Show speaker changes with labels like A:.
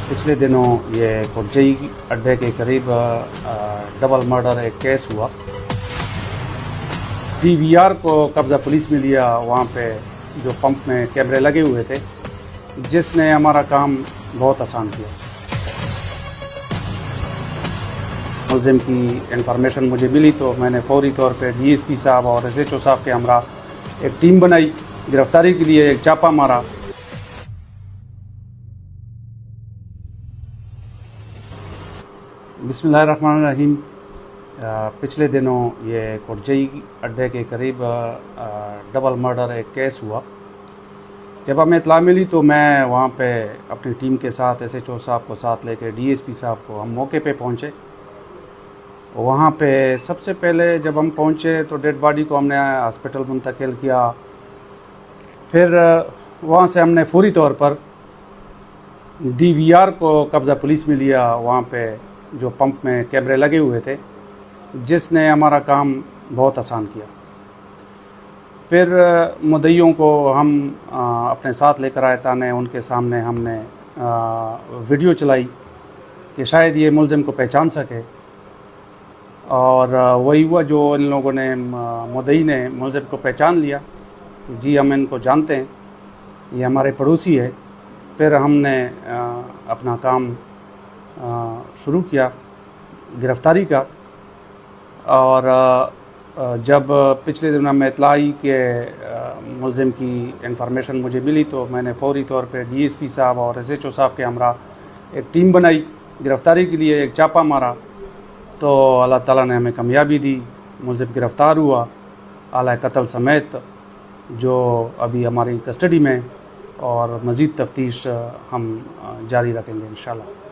A: पिछले दिनों ये कुर्जई अड्डे के करीब डबल मर्डर एक केस हुआ। DVR को कब्जा पुलिस में लिया। वहाँ पे जो पंप में कैमरे लगे हुए थे, जिसने हमारा काम बहुत आसान किया। मुलजिम की इंफॉर्मेशन मुझे मिली तो मैंने फौरी तौर पे DSP साहब और SHO साहब के हमरा एक टीम बनाई, गिरफ्तारी के लिए एक छापा मारा। बिस्मिल्लाहिर्रहमानिर्रहीम। पिछले दिनों ये कुर्जई अड्डे के करीब डबल मर्डर एक केस हुआ। जब हमें इत्तला मिली तो मैं वहाँ पे अपनी टीम के साथ SHO साहब को साथ लेके DSP साहब को हम मौके पे पहुँचे। वहाँ पे सबसे पहले जब हम पहुँचे तो डेड बॉडी को हमने हॉस्पिटल मुंतकिल किया। फिर वहाँ से हमने फौरी तौर पर DVR को कब्जा पुलिस में लिया। वहाँ पे जो पंप में कैमरे लगे हुए थे, जिसने हमारा काम बहुत आसान किया। फिर मुद्दइयों को हम अपने साथ लेकर आए ताने उनके सामने हमने वीडियो चलाई कि शायद ये मुलजिम को पहचान सके। और वही हुआ जो इन लोगों ने मुद्दई ने मुलजिम को पहचान लिया कि जी हम इनको जानते हैं, ये हमारे पड़ोसी है। फिर हमने अपना काम शुरू किया गिरफ़्तारी का। और जब पिछले दिनों में इत्तला आई कि मुलजिम की इंफॉर्मेशन मुझे मिली तो मैंने फौरी तौर पे DSP साहब और SHO साहब के हमरा एक टीम बनाई, गिरफ़्तारी के लिए एक छापा मारा। तो अल्लाह ताला ने हमें कामयाबी दी, मुलजिम गिरफ़्तार हुआ आला कत्ल समेत, जो अभी हमारी कस्टडी में। और मज़ीद तफ्तीश हम जारी रखेंगे इंशाअल्लाह।